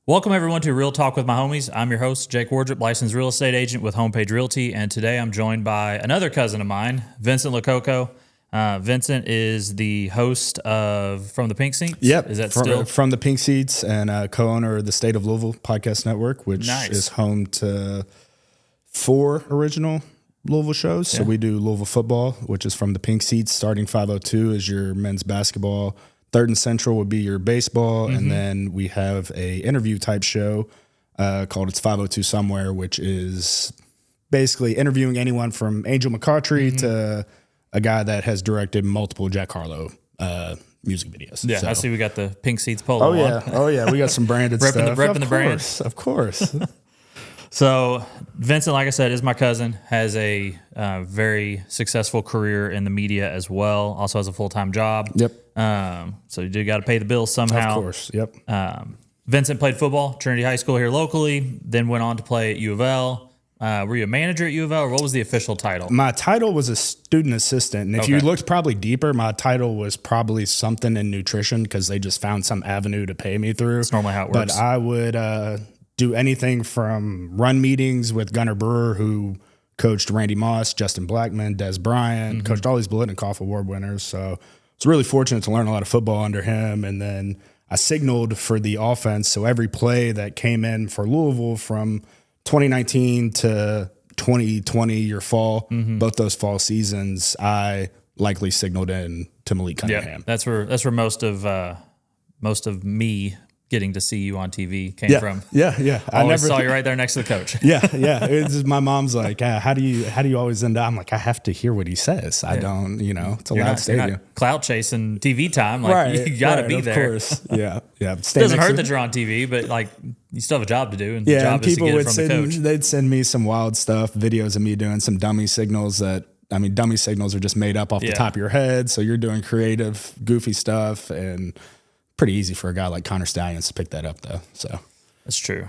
Welcome, everyone, to Real Talk with My Homies. I'm your host, Jake Wardrop, licensed real estate agent with Homepage Realty, and today I'm joined by another cousin of mine, Vincent Lococo. Vincent is the host of From the Pink Seats. Yep. Is that still? From the Pink Seats and co-owner of the State of Louisville podcast network, which is home to 4 original Louisville shows. So we do Louisville football, which is From the Pink Seats. Starting 5:02 is your men's basketball. Third and Central would be your baseball. And then we have a interview type show called It's 5:02 Somewhere, which is basically interviewing anyone from Angel McCautry to a guy that has directed multiple Jack Harlow music videos. Yeah, so. I see we got the Pink Seats polo on. Oh, yeah. We got some branded stuff. Repping the brand. Of course. So Vincent, like I said, is my cousin, has a very successful career in the media as well, also has a full-time job. Yep. So you do got to pay the bills somehow. Of course, yep. Vincent played football, Trinity High School here locally, then went on to play at U of L. Were you a manager at U of L, or what was the official title? My title was a student assistant, and if you looked probably deeper, my title was probably something in nutrition because they just found some avenue to pay me through. That's normally how it works. But I would do anything from run meetings with Gunnar Brewer, who coached Randy Moss, Justin Blackman, Des Bryant, coached all these Biletnikoff Award winners. So I was really fortunate to learn a lot of football under him. And then I signaled for the offense. So every play that came in for Louisville from 2019 to 2020, your fall, both those fall seasons, I likely signaled in to Malik Cunningham. That's where most of me getting to see you on TV came from. Yeah. I always saw you right there next to the coach. Yeah. It's just, my mom's like, how do you always end up? I'm like, I have to hear what he says. I don't, it's a loud stadium. You're not clout chasing TV time. Like you got to be there. Of course. Yeah. It doesn't hurt that you're on TV, but like you still have a job to do. And the job is to get it from the coach. They'd send me some wild stuff, videos of me doing some dummy signals dummy signals are just made up off the top of your head. So you're doing creative, goofy stuff, and pretty easy for a guy like Connor Stallions to pick that up, though. So that's true.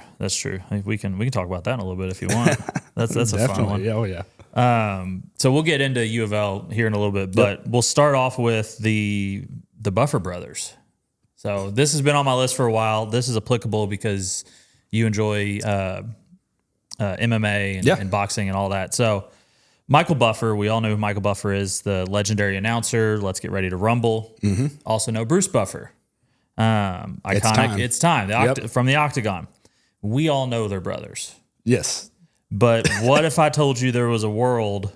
We can talk about that in a little bit if you want. That's a fun one. Oh yeah. So we'll get into U of L here in a little bit, but we'll start off with the Buffer brothers. So this has been on my list for a while. This is applicable because you enjoy MMA and boxing and all that. So Michael Buffer, we all know who Michael Buffer is, the legendary announcer. Let's get ready to rumble. Also know Bruce Buffer. Iconic. It's time. From the Octagon. We all know they're brothers. Yes. But what if I told you there was a world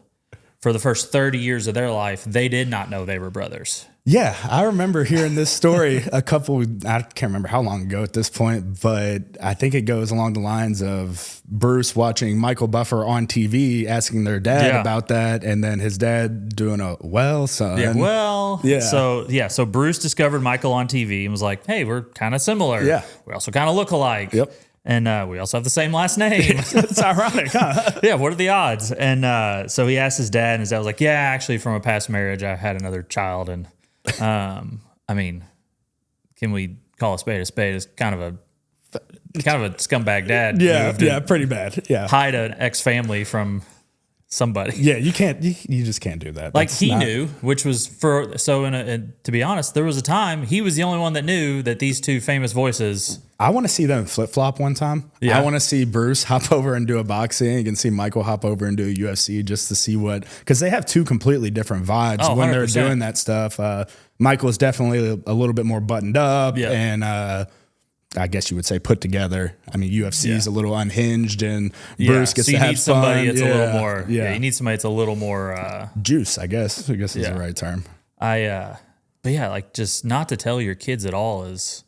for the first 30 years of their life, they did not know they were brothers? Yeah, I remember hearing this story I can't remember how long ago at this point, but I think it goes along the lines of Bruce watching Michael Buffer on TV, asking their dad about that, and then his dad doing son. Yeah, So Bruce discovered Michael on TV and was like, hey, we're kind of similar. Yeah. We also kind of look alike. Yep. And we also have the same last name. It's ironic, huh? Yeah, what are the odds? And so he asked his dad, and his dad was like, yeah, actually, from a past marriage, I had another child. And I mean, can we call a spade a spade? It's kind of a scumbag dad. Yeah, pretty bad. Yeah. Hide an ex-family from somebody. Yeah, you can't. You just can't do that. Like knew, which was to be honest, there was a time he was the only one that knew that these two famous voices. I want to see them flip flop one time. Yeah. I want to see Bruce hop over and do a boxing and see Michael hop over and do a UFC just to see because they have two completely different vibes when they're doing that stuff. Michael is definitely a little bit more buttoned up and I guess you would say put together. I mean, UFC is a little unhinged, and Bruce gets to have fun. That's a little more. Yeah, you need somebody that's a little more juice. I guess is the right term. But yeah, like just not to tell your kids at all is.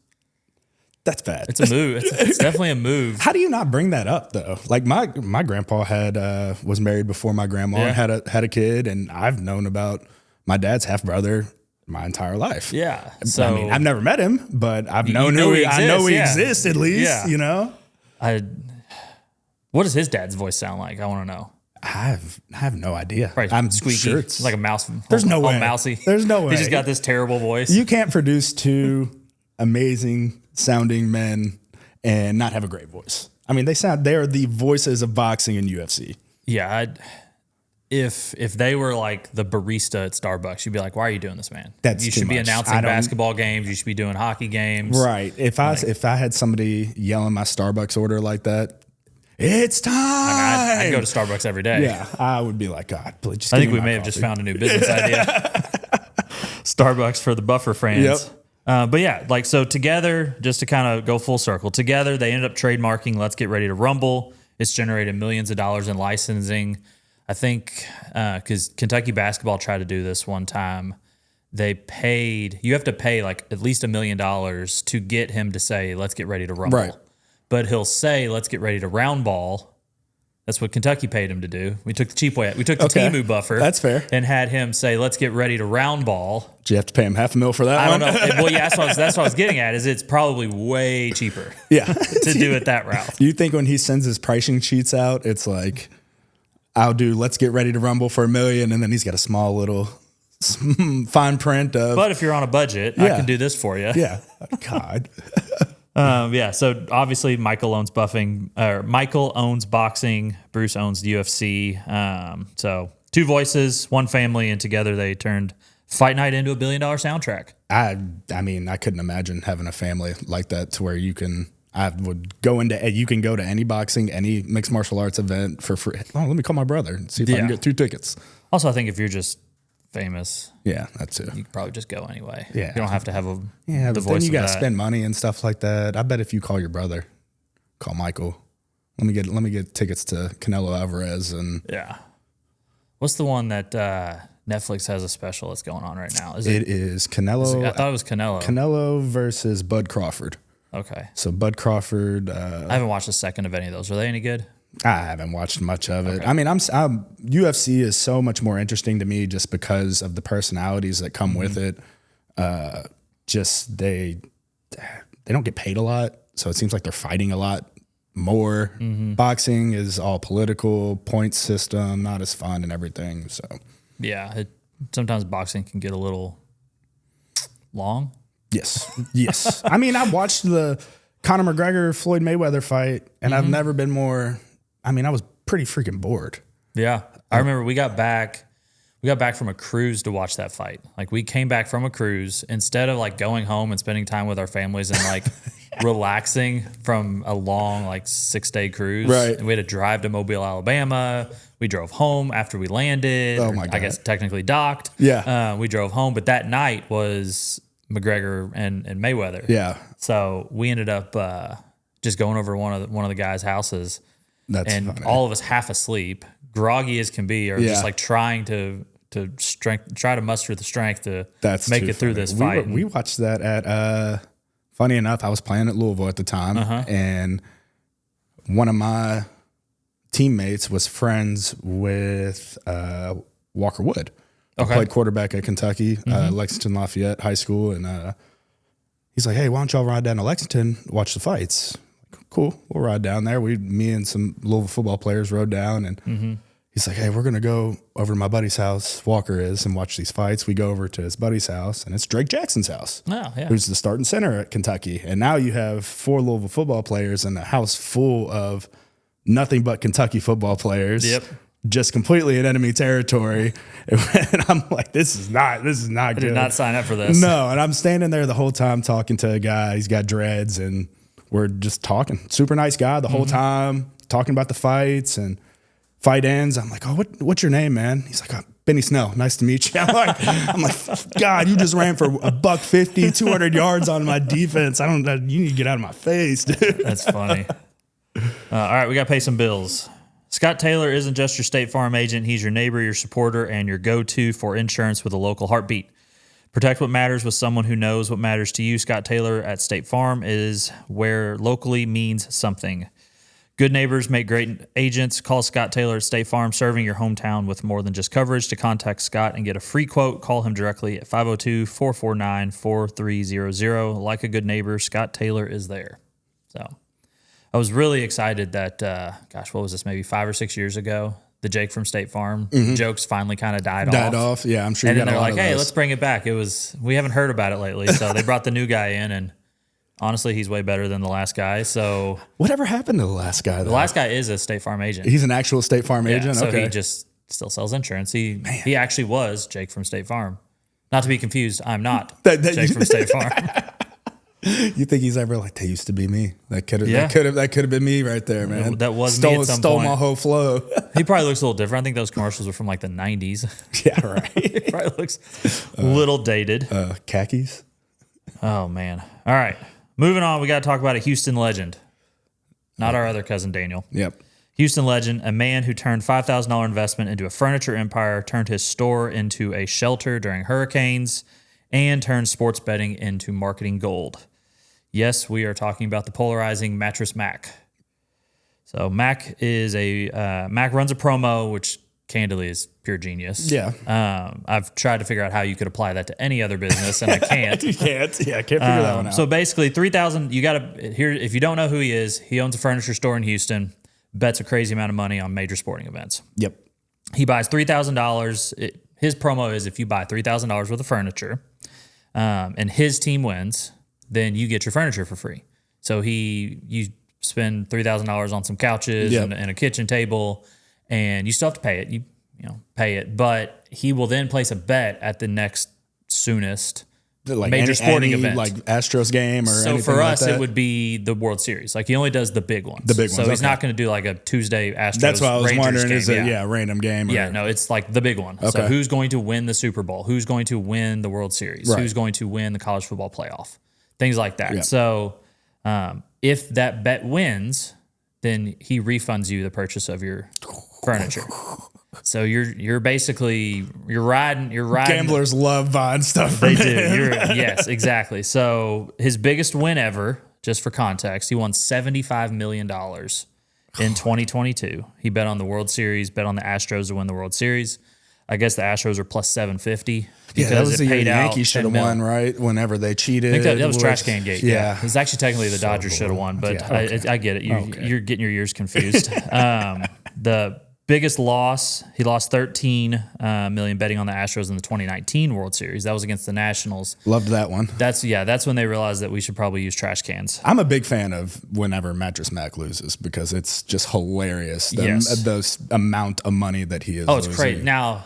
That's bad. It's a move. It's definitely a move. How do you not bring that up though? Like my grandpa was married before my grandma and had a kid, and I've known about my dad's half brother my entire life. Yeah. So I mean, I've never met him, but I've known who he exists. I know he exists at least. Yeah. What does his dad's voice sound like? I want to know. I have no idea. Right. I'm squeaky. sure it's like a mouse. There's no way. Mousy. There's no way. He just got this terrible voice. You can't produce two amazing sounding men and not have a great voice. I mean, they are the voices of boxing and UFC. Yeah. if they were like the barista at Starbucks, you'd be like, why are you doing this, man? That's you too should be much. announcing basketball games. You should be doing hockey games. Right. If I had somebody yelling my Starbucks order like that, it's time. I'd go to Starbucks every day. Yeah, I would be like, God, please just I think we may have just found a new business idea. Starbucks for the Buffer fans. Yep. But yeah, like, so together, just to kind of go full circle, together they ended up trademarking Let's Get Ready to Rumble. It's generated millions of dollars in licensing. I think because Kentucky basketball tried to do this one time. You have to pay like at least $1 million to get him to say, let's get ready to rumble. Right. But he'll say, let's get ready to round ball. That's what Kentucky paid him to do. We took the cheap way out. We took the Temu buffer. That's fair. And had him say, let's get ready to round ball. Did you have to pay him $500,000 for that I one? don't know. Well, yeah, that's what I was getting at, is it's probably way cheaper to do it that route. You think when he sends his pricing sheets out, it's like, I'll do let's get ready to rumble for $1 million, and then he's got a small little fine print of. But if you're on a budget, I can do this for you. Yeah. God. So obviously Michael owns boxing, Bruce owns the UFC. So two voices, one family, and together they turned Fight Night into $1 billion soundtrack. I mean, I couldn't imagine having a family like that to where you can go to any boxing, any mixed martial arts event for free. Oh, let me call my brother and see if I can get 2 tickets. Also, I think if you're just famous, that too, you could probably just go anyway. Yeah, you don't have to have the but voice then you got to that. spend money and stuff like that. I bet if you call your brother, call Michael, let me get tickets to Canelo Alvarez and What's the one that Netflix has a special that's going on right now? It is Canelo. I thought it was Canelo. Canelo versus Bud Crawford. Okay. So Bud Crawford. I haven't watched a second of any of those. Are they any good? I haven't watched much of it. Okay. I mean, UFC is so much more interesting to me just because of the personalities that come with it. They don't get paid a lot, so it seems like they're fighting a lot more. Boxing is all political, point system, not as fun and everything. So sometimes boxing can get a little long. Yes. I mean, I watched the Conor McGregor Floyd Mayweather fight, and I've never been more. I mean, I was pretty freaking bored. Yeah, I remember we got back from a cruise to watch that fight. Like, we came back from a cruise, instead of like going home and spending time with our families and like relaxing from a long 6-day cruise. Right. And we had to drive to Mobile, Alabama. We drove home after we landed. Oh my God. I guess technically docked. Yeah. We drove home, but that night was McGregor and Mayweather. Yeah. So we ended up just going over one of the guys' houses. That's and funny. All of us half asleep, groggy as can be, or just like trying to muster the strength to make it through this fight. We watched that at funny enough, I was playing at Louisville at the time, and one of my teammates was friends with Walker Wood. Okay. Played quarterback at Kentucky, Lexington Lafayette High School, and he's like, "Hey, why don't y'all ride down to Lexington, watch the fights?" Cool, we'll ride down there. Me and some Louisville football players rode down, and he's like, "Hey, we're gonna go over to my buddy's house, Walker is, and watch these fights." We go over to his buddy's house, and it's Drake Jackson's house, who's the starting center at Kentucky. And now you have 4 Louisville football players in a house full of nothing but Kentucky football players. Yep. Just completely in enemy territory. And I'm like, this is not good. I did not sign up for this. No, and I'm standing there the whole time talking to a guy. He's got dreads, and we're just talking. Super nice guy the whole time, talking about the fights, and fight ends. I'm like, "Oh, what's your name, man?" He's like, "Oh, Benny Snell. Nice to meet you." I'm like, "God, you just ran for $150, 200 yards on my defense. You need to get out of my face, dude." That's funny. All right, we got to pay some bills. Scott Taylor isn't just your State Farm agent. He's your neighbor, your supporter, and your go-to for insurance with a local heartbeat. Protect what matters with someone who knows what matters to you. Scott Taylor at State Farm is where locally means something. Good neighbors make great agents. Call Scott Taylor at State Farm, serving your hometown with more than just coverage. To contact Scott and get a free quote, call him directly at 502-449-4300. Like a good neighbor, Scott Taylor is there. So I was really excited that, what was this, maybe 5 or 6 years ago? The Jake from State Farm jokes finally kind of died off. Yeah, I'm sure. And then they're like, "Hey, let's bring it back." We haven't heard about it lately, so they brought the new guy in, and honestly, he's way better than the last guy. So whatever happened to the last guy? The last guy is a State Farm agent. He's an actual State Farm agent. So okay. he just still sells insurance. He actually was Jake from State Farm. Not to be confused, I'm not Jake from State Farm. You think he's ever like, that used to be me? That could have been me right there, man. That was me at some stole point. My whole flow. He probably looks a little different. I think those commercials were from like the 90s. Yeah, right. He probably looks a little dated. Khakis. Oh, man. All right. Moving on, we got to talk about a Houston legend. Not our other cousin, Daniel. Yep. Houston legend, a man who turned $5,000 investment into a furniture empire, turned his store into a shelter during hurricanes, and turned sports betting into marketing gold. Yes, we are talking about the polarizing Mattress Mack. So Mack runs a promo, which candidly is pure genius. Yeah. I've tried to figure out how you could apply that to any other business, and I can't. You can't. Yeah, I can't figure that one out. So basically, 3,000. You got to here. If you don't know who he is, he owns a furniture store in Houston. Bets a crazy amount of money on major sporting events. Yep. He buys $3,000. His promo is if you buy $3,000 worth of furniture, and his team wins, then you get your furniture for free. So you spend $3,000 on some couches and a kitchen table, and you still have to pay it. You pay it, but he will then place a bet at the next soonest major sporting event, like Astros game or so anything for us like that. it would be the World Series. Like he only does the big ones. So he's not going to do like a Tuesday Astros. That's what I was Rangers wondering. Game. Is it a random game? Yeah, no, it's like the big one. Okay. So who's going to win the Super Bowl? Who's going to win the World Series? Right. Who's going to win the college football playoff? Things like that. Yeah. So if that bet wins, then he refunds you the purchase of your furniture. So you're basically riding. Gamblers love buying stuff. They do. Yes, exactly. So his biggest win ever, just for context, he won $75 million in 2022. He bet on the World Series, bet on the Astros to win the World Series. I guess the Astros are plus 750 because that was it paid out. Yankees should have won, right? Whenever they cheated. I think that was Trash Can Gate. Yeah. It was actually technically the Dodgers should have won, but I get it. You're getting your years confused. The biggest loss, he lost $13 million betting on the Astros in the 2019 World Series. That was against the Nationals. Loved that one. That's when they realized that we should probably use trash cans. I'm a big fan of whenever Mattress Mack loses because it's just hilarious. The amount of money that he is losing. It's crazy. Now,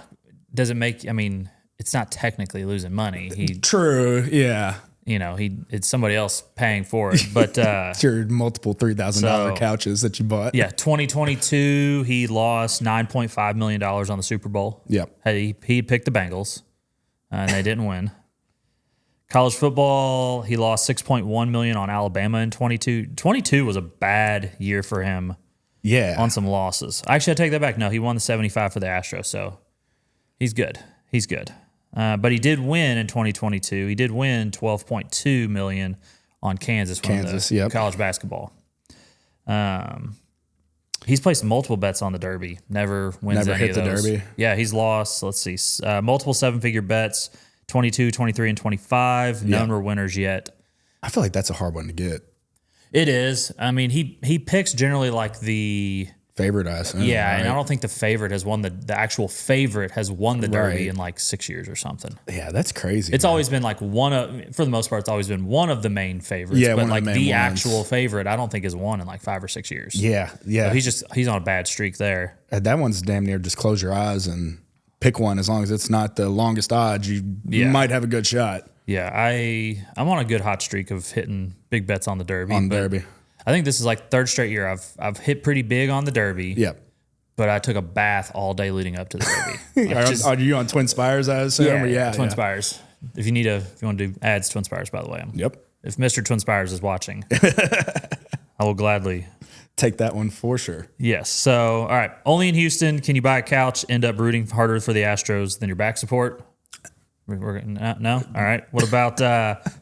does it make, it's not technically losing money. True, yeah. It's somebody else paying for it, but it's your multiple $3,000 couches that you bought. Yeah, 2022 he lost $9.5 million on the Super Bowl. Yep, he picked the Bengals, and they didn't win. College football, he lost $6.1 million on Alabama in 22. 22 was a bad year for him. Yeah, on some losses. Actually, I take that back. No, he won the 75 for the Astros, so he's good. He's good. But he did win in 2022. He did win $12.2 million on Kansas college basketball. He's placed multiple bets on the Derby. Never wins any of those. Never hit the Derby. Yeah, he's lost, let's see, multiple seven-figure bets, 22, 23, and 25. None were winners yet. I feel like that's a hard one to get. It is. He picks generally like the favorite, I assume. Yeah, right? And I don't think the favorite has won the actual favorite has won the Derby in like 6 years or something. Yeah, that's crazy. It's always been like for the most part, it's always been one of the main favorites. Yeah, but like the actual favorite, I don't think has won in like 5 or 6 years. Yeah, yeah. So he's on a bad streak there. That one's damn near just close your eyes and pick one. As long as it's not the longest odds, you might have a good shot. Yeah, I'm on a good hot streak of hitting big bets on the Derby. Derby. I think this is like third straight year I've hit pretty big on the Derby. Yep. But I took a bath all day leading up to the Derby. Are you on Twin Spires, I assume? Yeah, Twin Spires. If you want to do ads, Twin Spires, by the way. If Mr. Twin Spires is watching, I will gladly take that one for sure. Yes. So, all right. Only in Houston can you buy a couch, end up rooting harder for the Astros than your back support. No? All right. What about,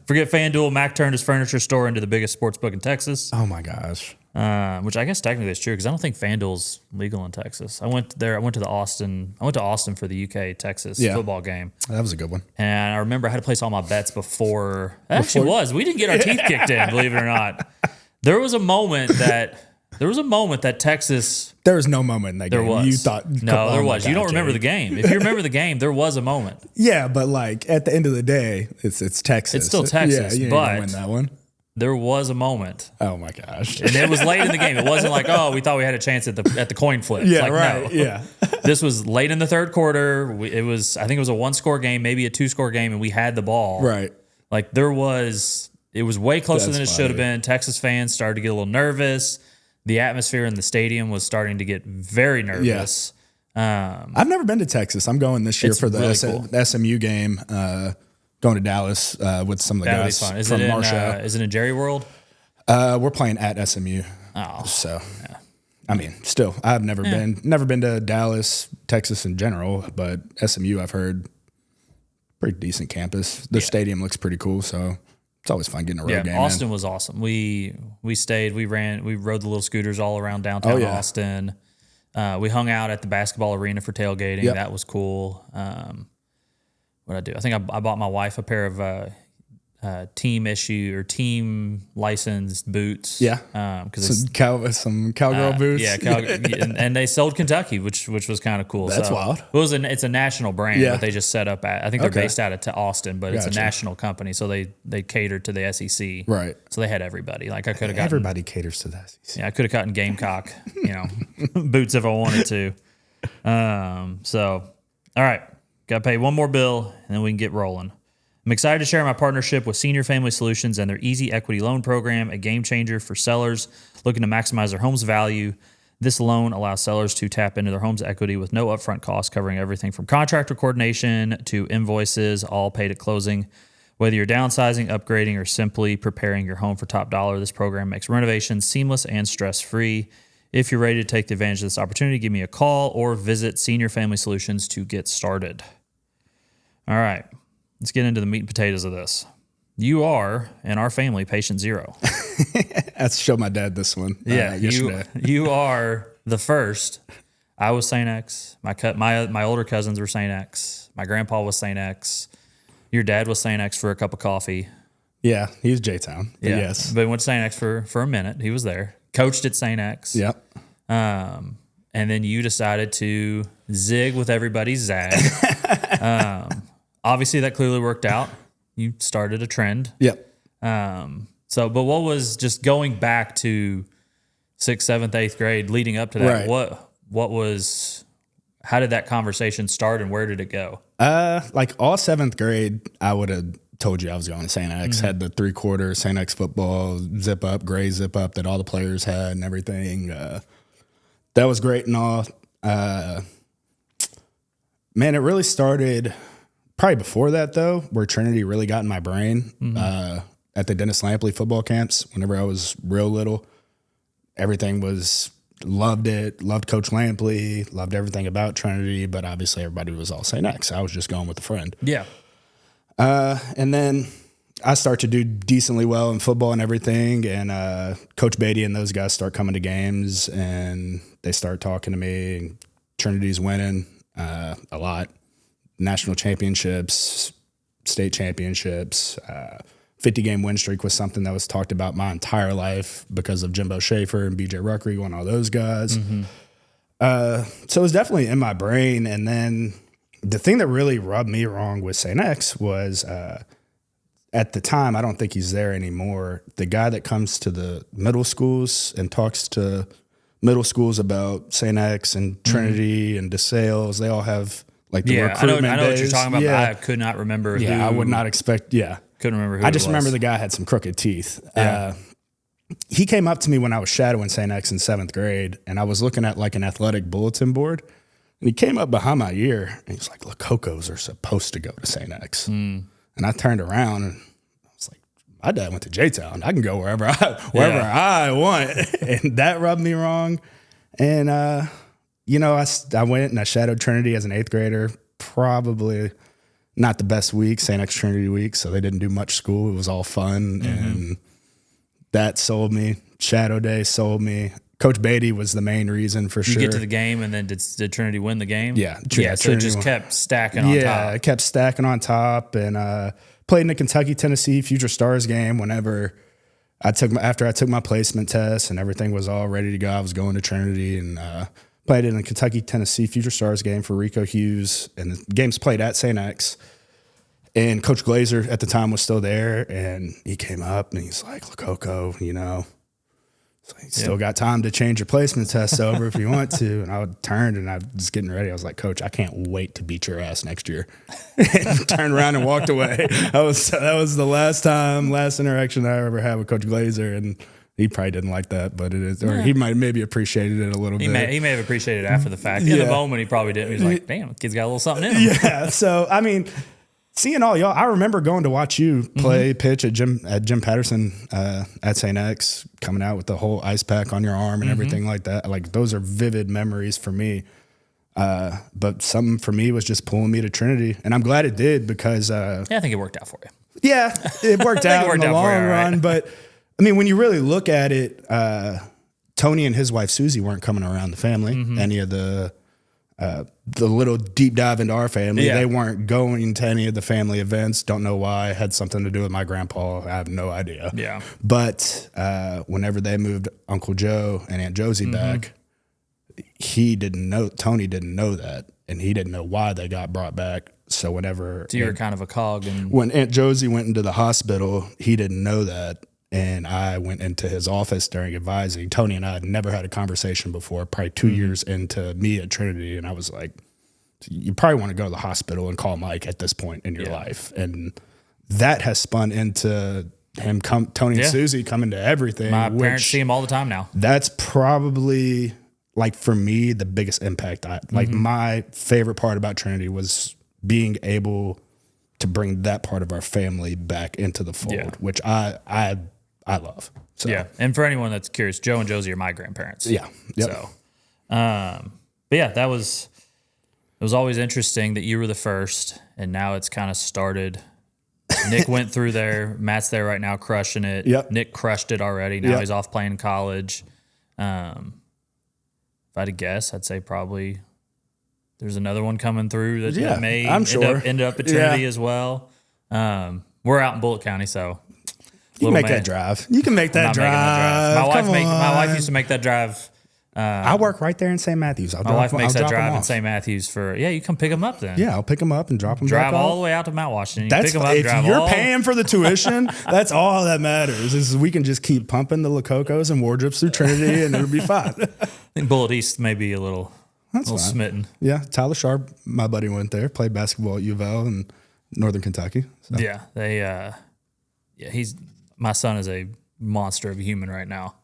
forget FanDuel, Mack turned his furniture store into the biggest sports book in Texas. Oh, my gosh. Which I guess technically is true because I don't think FanDuel's legal in Texas. I went to Austin for the UK-Texas football game. That was a good one. And I remember I had to place all my bets before. It actually was. We didn't get our teeth kicked in, believe it or not. There was a moment that Texas. There was no moment in that game. There was. You thought. No, there was. You don't remember the game. If you remember the game, there was a moment. Yeah, but like at the end of the day, it's Texas. It's still Texas. Yeah, you but didn't win that one. there was a moment. Oh my gosh! And it was late in the game. It wasn't like, oh, we thought we had a chance at the coin flip. Yeah, like, right. No. Yeah. This was late in the third quarter. I think it was a 1-score game, maybe a 2-score game, and we had the ball. Right. Like it was way closer than it should have been. Texas fans started to get a little nervous. The atmosphere in the stadium was starting to get very nervous. Yeah. I've never been to Texas. I'm going this year for the really SMU game. Going to Dallas with some of the guys from Marshall. Is it in Jerry World? We're playing at SMU. Oh, so yeah. I mean, still, I've never been to Dallas, Texas in general, but SMU I've heard pretty decent campus. The stadium looks pretty cool, so it's always fun getting a road game. Austin was awesome. We stayed, we rode the little scooters all around downtown Austin. We hung out at the basketball arena for tailgating. Yep. That was cool. What'd I do? I think I bought my wife a pair of team licensed boots. Yeah. Some cowgirl boots. Yeah. And they sold Kentucky, which was kind of cool. That's wild. It's a national brand, but they just set up I think they're based out of Austin, but it's a national company. So they catered to the SEC. Right. So they had everybody. Like I could have gotten. Everybody caters to the SEC. Yeah. I could have gotten Gamecock, boots if I wanted to. So, all right. Got to pay one more bill and then we can get rolling. I'm excited to share my partnership with Senior Family Solutions and their Easy Equity Loan Program, a game changer for sellers looking to maximize their home's value. This loan allows sellers to tap into their home's equity with no upfront costs, covering everything from contractor coordination to invoices, all paid at closing. Whether you're downsizing, upgrading, or simply preparing your home for top dollar, this program makes renovations seamless and stress-free. If you're ready to take advantage of this opportunity, give me a call or visit Senior Family Solutions to get started. All right. Let's get into the meat and potatoes of this. You are, in our family, patient zero. I have to show my dad this one. Yeah, you are the first. I was St. X. My older cousins were St. X. My grandpa was St. X. Your dad was St. X for a cup of coffee. Yeah, he was J-Town. Yeah, yes. But he went to St. X for a minute. He was there. Coached at St. X. Yep. And then you decided to zig with everybody's zag. Obviously, that clearly worked out. You started a trend. Yep. But what was just going back to 6th, 7th, 8th grade, leading up to that? Right. What was? How did that conversation start, and where did it go? Like all 7th grade, I would have told you I was going to St. X. Had the 3-quarter St. X football zip up, gray zip up that all the players had and everything. That was great and all. Man, it really started probably before that, though, where Trinity really got in my brain. At the Dennis Lampley football camps, whenever I was real little, everything was, loved it, loved Coach Lampley, loved everything about Trinity, but obviously everybody was all St. X. I was just going with a friend. Yeah. And then I start to do decently well in football and everything, and Coach Beatty and those guys start coming to games, and they start talking to me, and Trinity's winning a lot. National championships, state championships, 50-game win streak was something that was talked about my entire life because of Jimbo Schaefer and BJ Ruckrigo and all those guys. So it was definitely in my brain. And then the thing that really rubbed me wrong with St. X was at the time, I don't think he's there anymore, the guy that comes to the middle schools and talks to middle schools about St. X and Trinity and DeSales, they all have like the recruitment I know what you're days. talking about, but I could not remember who. I would not expect, couldn't remember who I just remember the guy had some crooked teeth. He came up to me when I was shadowing St. X in 7th grade, and I was looking at like an athletic bulletin board, and he came up behind my ear, and he's like, Lococos are supposed to go to St. X. And I turned around, and I was like, my dad went to J-Town. I can go wherever I want. And that rubbed me wrong. And, I went and I shadowed Trinity as an 8th grader, probably not the best week, St. X Trinity week, so they didn't do much school. It was all fun, and that sold me. Shadow Day sold me. Coach Beatty was the main reason for sure. You get to the game, and then did Trinity win the game? Yeah. So it just kept stacking on top. Yeah, it kept stacking on top, and played in the Kentucky-Tennessee Future Stars game whenever after I took my placement test and everything was all ready to go. I was going to Trinity, and played in the Kentucky-Tennessee Future Stars game for Rico Hughes, and the game's played at St. X. And Coach Glazer at the time was still there, and he came up and he's like, Lococo, you know, so you still got time to change your placement test over if you want to. And I turned and I was getting ready. I was like, Coach, I can't wait to beat your ass next year. And turned around and walked away. That was the last interaction I ever had with Coach Glazer. And he probably didn't like that, but it is, or he might maybe appreciated it a little bit. He may have appreciated it after the fact. In the moment, he probably didn't. He was like, damn, kid's got a little something in him. Yeah. So, I mean, seeing all y'all, I remember going to watch you play pitch at Jim Patterson at St. X, coming out with the whole ice pack on your arm and everything like that. Like, those are vivid memories for me. But something for me was just pulling me to Trinity, and I'm glad it did because I think it worked out for you. Yeah, it worked out in the long run. Right? But I mean, when you really look at it, Tony and his wife Susie weren't coming around the family. Any of the little deep dive into our family, they weren't going to any of the family events. Don't know why. Had something to do with my grandpa. I have no idea. Yeah. But whenever they moved Uncle Joe and Aunt Josie back, Tony didn't know that, and he didn't know why they got brought back. So whenever you were kind of a cog, and when Aunt Josie went into the hospital, he didn't know that. And I went into his office during advising. Tony and I had never had a conversation before, probably 2 years into me at Trinity. And I was like, you probably want to go to the hospital and call Mike at this point in your life. And that has spun into him, Tony and Susie coming to everything. My parents see him all the time now. That's probably, like, for me, the biggest impact. My favorite part about Trinity was being able to bring that part of our family back into the fold, which I love. So. Yeah. And for anyone that's curious, Joe and Josie are my grandparents. Yeah. Yep. So, but yeah, it was always interesting that you were the first, and now it's kind of started. Nick went through there. Matt's there right now crushing it. Yep. Nick crushed it already. Now he's off playing college. If I had to guess, I'd say probably there's another one coming through that may end up at Trinity as well. We're out in Bullitt County, so you can make that drive. You can make that drive. My wife used to make that drive. I work right there in St. Matthews. My wife makes that drive in St. Matthews you come pick them up then. Yeah, I'll pick them up and drop them drive back all off. the way out to Mount Washington. That's pick them up, if you're paying for the tuition, that's all that matters is we can just keep pumping the Lococos and Wardrops through Trinity and it'll be fine. I think Bullitt East may be a little smitten. Yeah, Tyler Sharp, my buddy, went there, played basketball at U of L in Northern Kentucky. So. Yeah, my son is a monster of a human right now.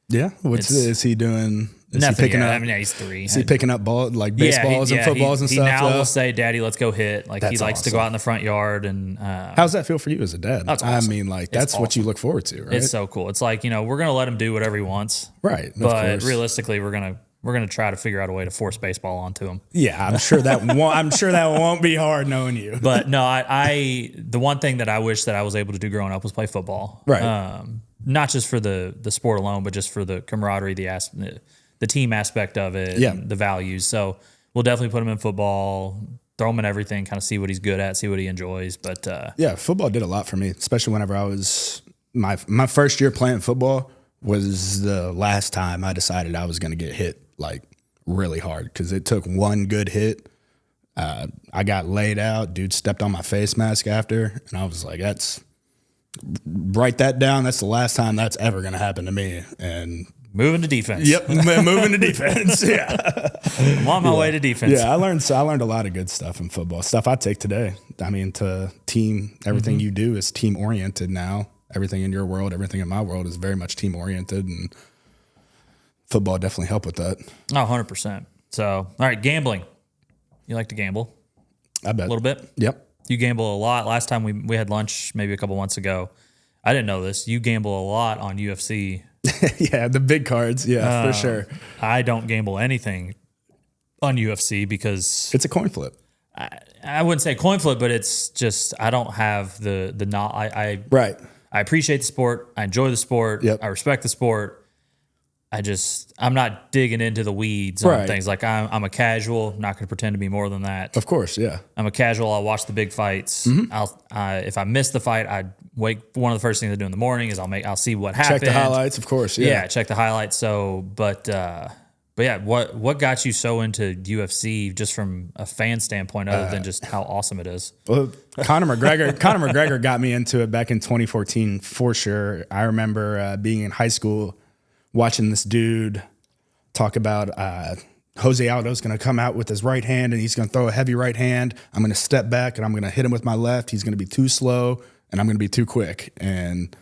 Yeah, is he doing? Is nothing. He picking up? He's 3. Is he picking up baseballs and footballs and stuff? He now will say, "Daddy, let's go hit." Like he likes to go out in the front yard. And how's that feel for you as a dad? That's awesome. I mean, like that's what you look forward to, right? It's so cool. It's like we're gonna let him do whatever he wants, right? But realistically, we're gonna try to figure out a way to force baseball onto him. Yeah, I'm sure that won't be hard knowing you. But no, the one thing that I wish that I was able to do growing up was play football. Right. Not just for the sport alone, but just for the camaraderie, the team aspect of it, and the values. So we'll definitely put him in football, throw him in everything, kind of see what he's good at, see what he enjoys. But football did a lot for me, especially whenever I was my first year playing football was the last time I decided I was going to get hit like really hard because it took one good hit. I got laid out. Dude stepped on my face mask after, and I was like, write that down. That's the last time that's ever going to happen to me. And moving to defense. Yep, moving to defense. Yeah, I'm on my way to defense. Yeah, I learned a lot of good stuff in football. Stuff I take today. I mean, to team. Everything you do is team oriented now. Everything in your world, everything in my world is very much team oriented, and football definitely helped with that. Oh, 100%. So, all right, gambling. You like to gamble? I bet. A little bit? Yep. You gamble a lot. Last time we had lunch maybe a couple months ago. I didn't know this. You gamble a lot on UFC. Yeah, the big cards. Yeah, for sure. I don't gamble anything on UFC because it's a coin flip. I wouldn't say coin flip, but it's just I don't have the right. I appreciate the sport. I enjoy the sport. Yep. I respect the sport. I'm not digging into the weeds on things. Like I'm a casual. I'm not going to pretend to be more than that. Of course, yeah. I'm a casual. I'll watch the big fights. If I miss the fight, I wake. One of the first things I do in the morning is I'll see what happened. Check the highlights, of course. Yeah, check the highlights. So, but But yeah, what got you so into UFC just from a fan standpoint, other than just how awesome it is? Well, Conor McGregor got me into it back in 2014 for sure. I remember being in high school, watching this dude talk about Jose Aldo's going to come out with his right hand and he's going to throw a heavy right hand. I'm going to step back and I'm going to hit him with my left. He's going to be too slow and I'm going to be too quick. And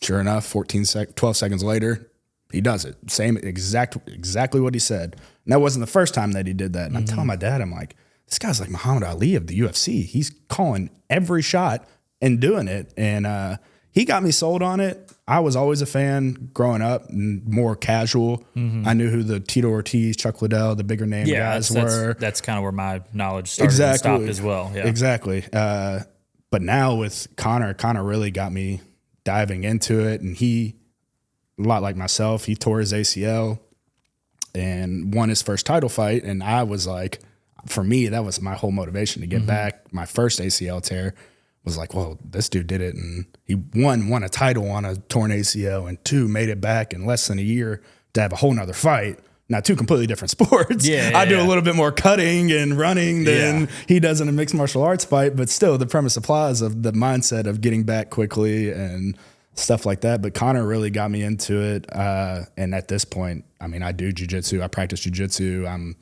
sure enough, 12 seconds later, he does it. Exactly what he said. And that wasn't the first time that he did that. And I'm telling my dad, I'm like, this guy's like Muhammad Ali of the UFC. He's calling every shot and doing it. And he got me sold on it. I was always a fan growing up, and more casual. I knew who the Tito Ortiz, Chuck Liddell, the bigger name guys were. That's kind of where my knowledge started and stopped as well. Yeah. Exactly. But now with Conor really got me diving into it. And he, a lot like myself, he tore his ACL and won his first title fight. And I was like, for me, that was my whole motivation to get back. My first ACL tear was like, well, this dude did it. And he won a title on a torn ACL, and 2, made it back in less than a year to have a whole nother fight. Now, 2 completely different sports. I do a little bit more cutting and running than he does in a mixed martial arts fight, but still the premise applies of the mindset of getting back quickly and stuff like that. But Conor really got me into it. And at this point, I mean, I do jiu-jitsu. I practice jiu-jitsu. I'm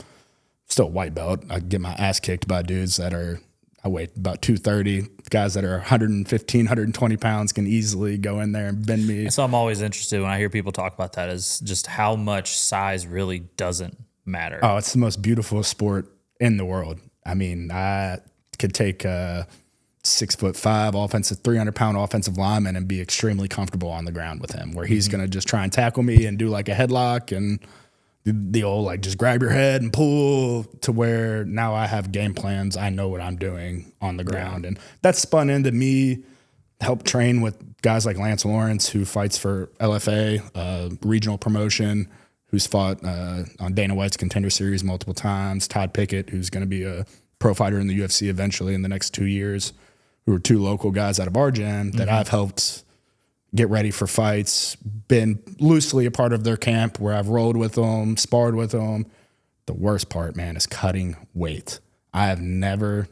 still a white belt. I get my ass kicked by dudes that are, I weigh about 230. Guys that are 115, 120 pounds can easily go in there and bend me. So I'm always interested when I hear people talk about that, is just how much size really doesn't matter. Oh, it's the most beautiful sport in the world. I mean, I could take 6'5" offensive, 300-pound offensive lineman and be extremely comfortable on the ground with him, where he's going to just try and tackle me and do like a headlock and the old like just grab your head and pull, to where now I have game plans. I know what I'm doing on the ground. And that's spun into me help train with guys like Lance Lawrence, who fights for LFA, regional promotion, who's fought on Dana White's Contender Series multiple times. Todd Pickett, who's going to be a pro fighter in the UFC eventually in the next 2 years, who are 2 local guys out of our gym that I've helped get ready for fights, been loosely a part of their camp where I've rolled with them, sparred with them. The worst part, man, is cutting weight. I have never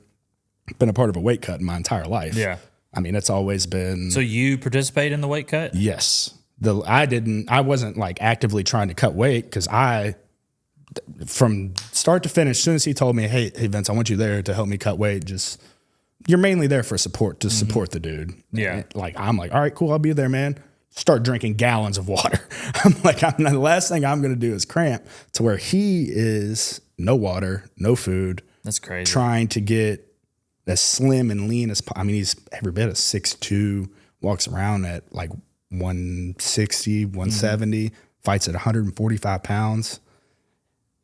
been a part of a weight cut in my entire life. Yeah. I mean, it's always been. So you participate in the weight cut? Yes. I wasn't like actively trying to cut weight, because from start to finish, as soon as he told me, hey, Vince, I want you there to help me cut weight, you're mainly there for support, to support the dude. Yeah. I'm like, all right, cool, I'll be there, man. Start drinking gallons of water. I'm like, the last thing I'm going to do is cramp, to where he is no water, no food. That's crazy. Trying to get as slim and lean as possible. I mean, he's every bit of 6'2", walks around at like 160, 170, fights at 145 pounds.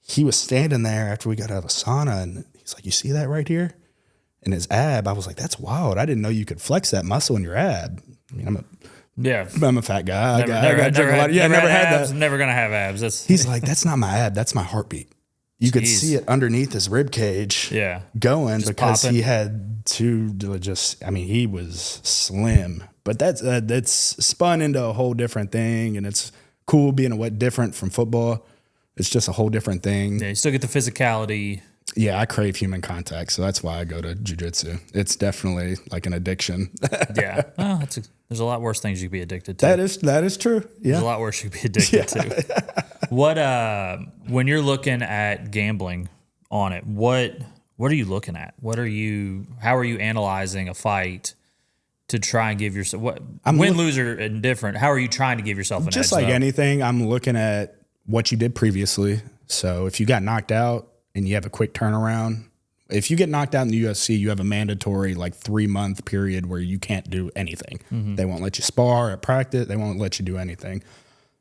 He was standing there after we got out of the sauna, and he's like, you see that right here? And his ab, I was like, that's wild. I didn't know you could flex that muscle in your ab. I mean, I'm a fat guy. Never had abs, that. Never gonna have abs. He's like, that's not my ab. That's my heartbeat. You could see it underneath his rib cage. Going just because popping. He had to he was slim. But that's spun into a whole different thing, and it's cool being different from football. It's just a whole different thing. Yeah, you still get the physicality. Yeah, I crave human contact, so that's why I go to jiu-jitsu. It's definitely like an addiction. Yeah. Well, there's a lot worse things you could be addicted to. That is true. Yeah. There's a lot worse you could be addicted to. What when you're looking at gambling on it, what are you looking at? How are you analyzing a fight to try and give yourself win, lose, or indifferent? How are you trying to give yourself an edge? Just like anything, I'm looking at what you did previously. So if you got knocked out and you have a quick turnaround, if you get knocked out in the UFC, you have a mandatory 3-month period where you can't do anything. They won't let you spar at practice. They won't let you do anything.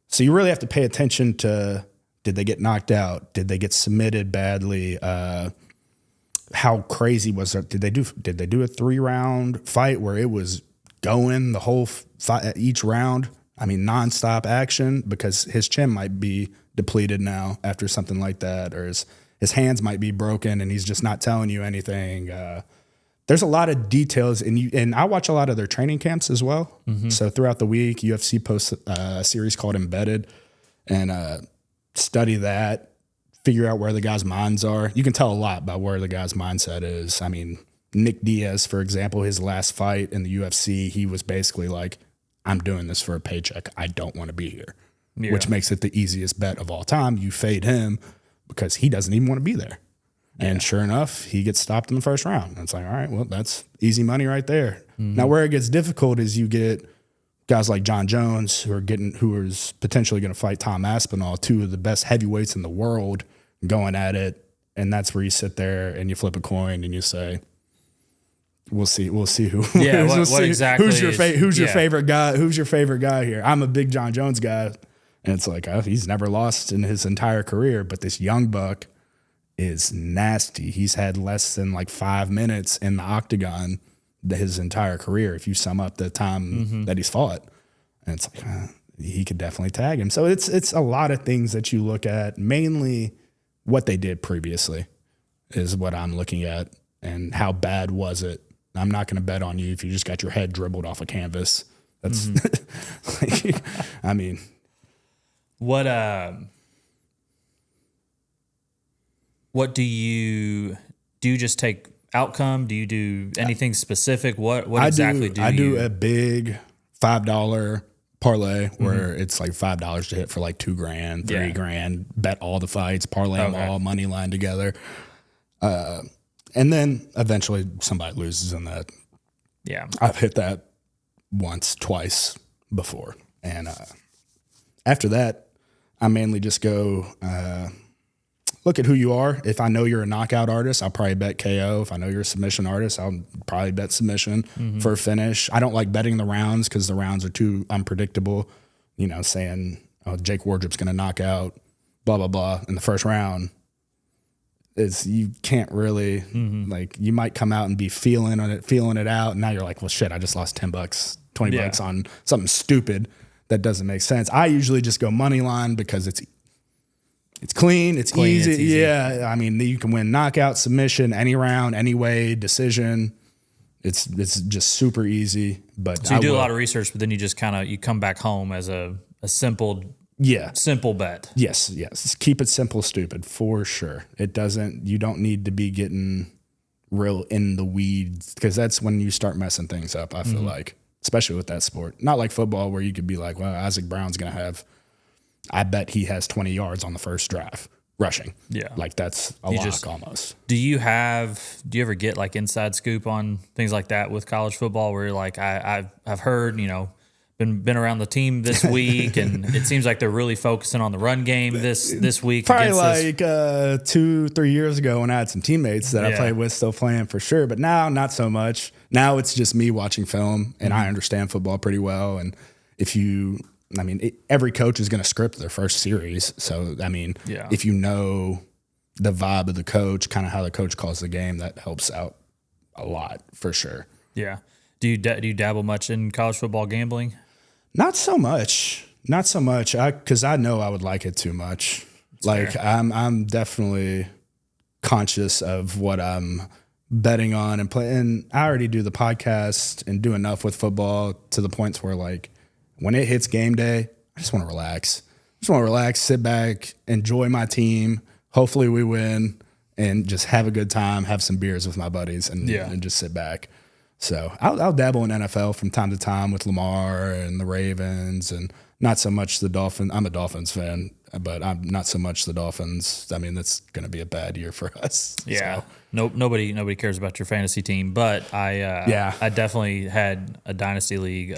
So you really have to pay attention to, did they get knocked out? Did they get submitted badly? How crazy was it? Did they do a 3-round fight where it was going the whole fight, each round? I mean, nonstop action, because his chin might be depleted now after something like that, or his hands might be broken and he's just not telling you anything. There's a lot of details, and I watch a lot of their training camps as well. So throughout the week, UFC posts a series called Embedded, and study that figure out where the guys' minds are. You can tell a lot about where the guy's mindset is. I mean, Nick Diaz, for example, his last fight in the UFC, he was basically like, I'm doing this for a paycheck. I don't want to be here, which makes it the easiest bet of all time. You fade him because he doesn't even want to be there. And sure enough, he gets stopped in the first round. And it's like, all right, well, that's easy money right there. Now, where it gets difficult is you get guys like John Jones who is potentially going to fight Tom Aspinall, two of the best heavyweights in the world, going at it. And that's where you sit there and you flip a coin and you say, we'll see who. Yeah, what exactly? Who's your favorite guy? Who's your favorite guy here? I'm a big John Jones guy, and it's like he's never lost in his entire career. But this young buck is nasty. He's had less than like 5 minutes in the octagon his entire career. If you sum up the time that he's fought, and it's like he could definitely tag him. So it's a lot of things that you look at. Mainly, what they did previously is what I'm looking at, and how bad was it. I'm not going to bet on you if you just got your head dribbled off a canvas. That's, I mean, what do you just take outcome? Do you do anything specific? What exactly do you? I do a big $5 parlay where it's like $5 to hit for like $2,000, $3,000. Bet all the fights, parlay them all, money line together. And then eventually somebody loses in that. Yeah. I've hit that once, twice before. And after that, I mainly just go look at who you are. If I know you're a knockout artist, I'll probably bet KO. If I know you're a submission artist, I'll probably bet submission for a finish. I don't like betting the rounds because the rounds are too unpredictable. You know, saying, oh, Jake Wardrop's going to knock out blah, blah, blah in the first round. You can't really like, you might come out and be feeling it out, and now you're like, well, shit, I just lost $10, $20 on something stupid that doesn't make sense. I usually just go money line because it's clean, it's easy. Yeah, I mean, you can win knockout, submission, any round, any way, decision. It's just super easy. But so you do a lot of research, but then you just you come back home as a simple. Yeah. Simple bet. Yes. Keep it simple, stupid, for sure. You don't need to be getting real in the weeds, because that's when you start messing things up, I feel like, especially with that sport. Not like football where you could be like, well, Isaac Brown's going to have, I bet he has 20 yards on the first drive rushing. Yeah. Like that's a lock almost. Do you ever get like inside scoop on things like that with college football where you're like, I've heard, been around the team this week, and it seems like they're really focusing on the run game this week. Probably like 2-3 years ago when I had some teammates that I played with still playing for sure, but now not so much. Now it's just me watching film, and I understand football pretty well. And every coach is going to script their first series. So, if you know the vibe of the coach, kind of how the coach calls the game, that helps out a lot for sure. Yeah. Do you dabble much in college football gambling? Not so much. Because I know I would like it too much. That's like fair. I'm definitely conscious of what I'm betting on and play. And I already do the podcast and do enough with football to the points where, like, when it hits game day, I just want to relax. Sit back, enjoy my team. Hopefully we win, and just have a good time, have some beers with my buddies, and just sit back. So I'll dabble in NFL from time to time with Lamar and the Ravens, and not so much the Dolphins. I'm a Dolphins fan, but I'm not so much the Dolphins. I mean, that's going to be a bad year for us. Yeah. So. Nobody cares about your fantasy team, but I definitely had a dynasty league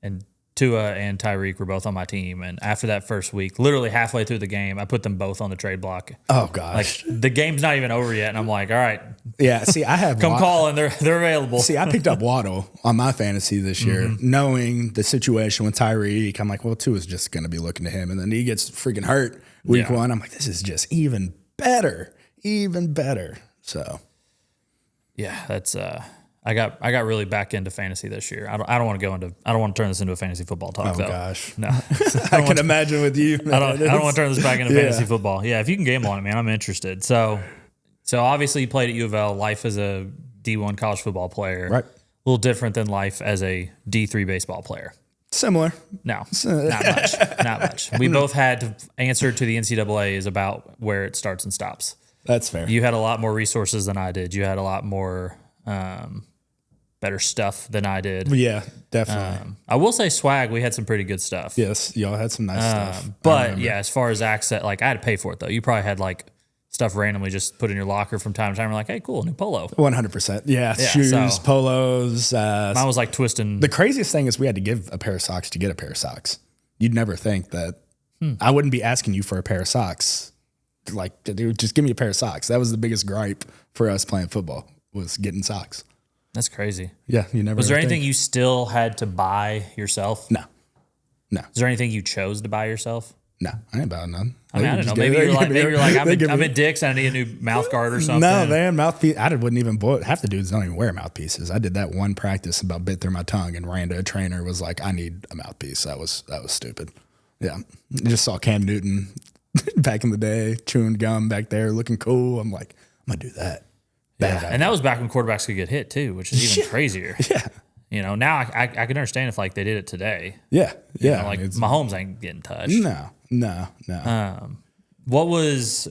and Tua and Tyreek were both on my team, and after that first week, literally halfway through the game, I put them both on the trade block. Oh gosh, like the game's not even over yet, and I'm like, all right, yeah. See, I have call and they're available. See, I picked up Waddle on my fantasy this year, knowing the situation with Tyreek. I'm like, well, Tua's just going to be looking to him, and then he gets freaking hurt week one. I'm like, this is just even better. So, yeah, that's I got really back into fantasy this year. I don't want to turn this into a fantasy football talk. Oh gosh, no. I can imagine with you. I don't want to turn this back into fantasy football. Yeah, if you can gamble on it, man, I'm interested. So obviously you played at U of L. Life as a D1 college football player, right? A little different than life as a D3 baseball player. Similar. No, not much. Not much. We both had to answer to the NCAA is about where it starts and stops. That's fair. You had a lot more resources than I did. You had a lot more better stuff than I did. Yeah, definitely. I will say swag, we had some pretty good stuff. Yes, y'all had some nice stuff. But yeah, as far as access, like I had to pay for it though. You probably had like stuff randomly just put in your locker from time to time. We're like, hey, cool, new polo. 100%. Yeah, shoes, polos. Mine was like twisting. The craziest thing is we had to give a pair of socks to get a pair of socks. You'd never think that. I wouldn't be asking you for a pair of socks. Like, dude, just give me a pair of socks. That was the biggest gripe for us playing football, was getting socks. That's crazy. Yeah, you never. Was there anything you still had to buy yourself? No. Is there anything you chose to buy yourself? No, I ain't about none. I mean, I don't know. Maybe you're like, I'm at Dick's and I need a new mouth guard or something. No, man, mouthpiece. I wouldn't even. Half the dudes don't even wear mouthpieces. I did that one practice, about bit through my tongue, and ran to a trainer. Was like, I need a mouthpiece. That was stupid. Yeah, I just saw Cam Newton back in the day chewing gum back there, looking cool. I'm like, I'm gonna do that. Yeah, and that was back when quarterbacks could get hit too, which is even crazier. Yeah. You know, now I can understand if like they did it today. Yeah, yeah. You know, like Mahomes ain't getting touched. No. What was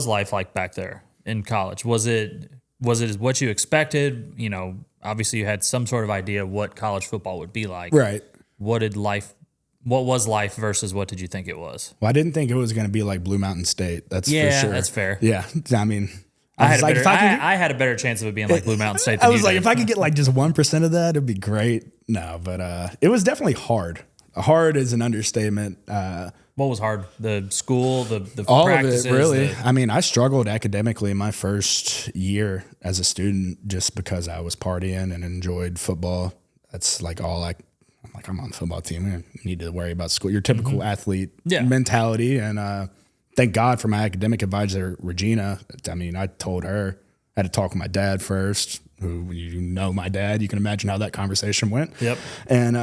life like back there in college? Was it what you expected? You know, obviously you had some sort of idea of what college football would be like. Right. What was life versus what did you think it was? Well, I didn't think it was going to be like Blue Mountain State. That's for sure. That's fair. Yeah, I mean. I had a better chance of it being like Blue Mountain State than I was like, did. if I could get like just 1% of that, it'd be great. No, but it was definitely hard. Hard is an understatement. What was hard? The school, the all practices? Of it, really. I mean, I struggled academically my first year as a student just because I was partying and enjoyed football. That's like all I'm on the football team. I need to worry about school. Your typical athlete mentality. And thank God for my academic advisor, Regina. I mean, I told her, I had to talk with my dad first, who you know my dad. You can imagine how that conversation went. Yep. And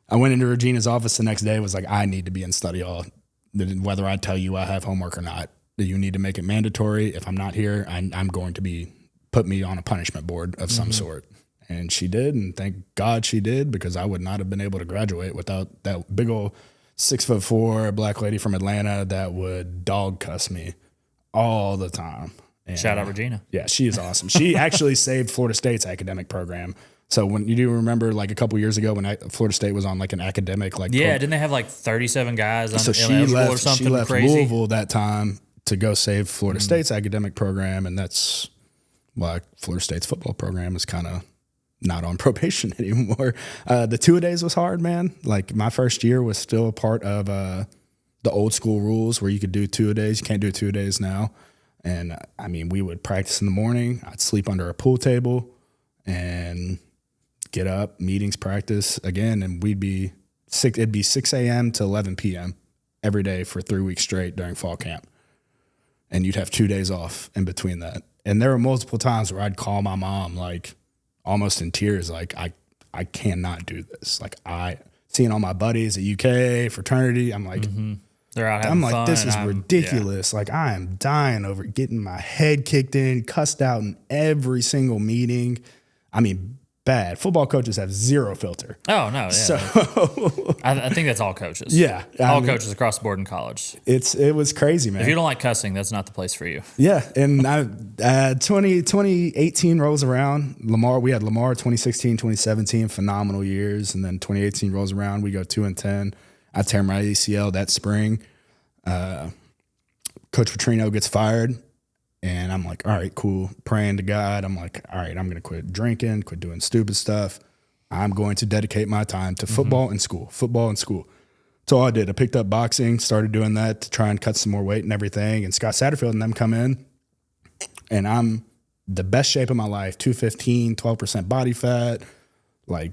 I went into Regina's office the next day, was like, I need to be in study hall. Whether I tell you I have homework or not, you need to make it mandatory. If I'm not here, I'm going to put me on a punishment board of some sort. And she did, and thank God she did, because I would not have been able to graduate without that big old 6'4" black lady from Atlanta that would dog cuss me all the time. And, shout out Regina. Yeah, she is awesome. She actually saved Florida State's academic program. So when you do remember, like a couple years ago when Florida State was on like an academic, like didn't they have like 37 guys on so or something? She left crazy? Louisville that time to go save Florida State's academic program, and that's why Florida State's football program is kind of not on probation anymore. The two-a-days was hard, man. Like my first year was still a part of the old school rules where you could do two-a-days. You can't do two-a-days now. And I mean, we would practice in the morning. I'd sleep under a pool table and get up, meetings, practice again, and it'd be 6 a.m. to 11 p.m. every day for 3 weeks straight during fall camp. And you'd have 2 days off in between that. And there were multiple times where I'd call my mom, like almost in tears, like I cannot do this. Like seeing all my buddies at UK fraternity, I'm like, they're out having fun, this is ridiculous. Yeah. Like I am dying over getting my head kicked in, cussed out in every single meeting. I mean, bad. Football coaches have zero filter. Oh, no. Yeah. So I think that's all coaches. Yeah. All coaches across the board in college. It was crazy, man. If you don't like cussing, that's not the place for you. Yeah. And 2018 rolls around. We had Lamar 2016, 2017, phenomenal years. And then 2018 rolls around. We go 2-10. I tear my ACL that spring. Coach Petrino gets fired. And I'm like, all right, cool. Praying to God. I'm like, all right, I'm going to quit drinking, quit doing stupid stuff. I'm going to dedicate my time to football and school. So I did. I picked up boxing, started doing that to try and cut some more weight and everything. And Scott Satterfield and them come in, and I'm the best shape of my life, 215, 12% body fat, like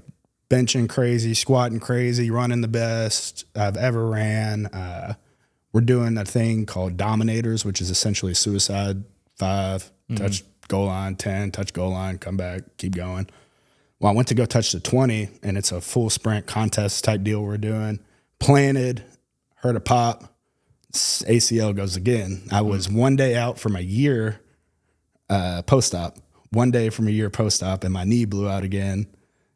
benching crazy, squatting crazy, running the best I've ever ran. We're doing a thing called Dominators, which is essentially suicide. 5, touch goal line, 10, touch goal line, come back, keep going. Well, I went to go touch the 20, and it's a full sprint contest type deal we're doing. Planted, heard a pop, ACL goes again. I was 1 day out from a year post-op, 1 day from a year post-op, and my knee blew out again.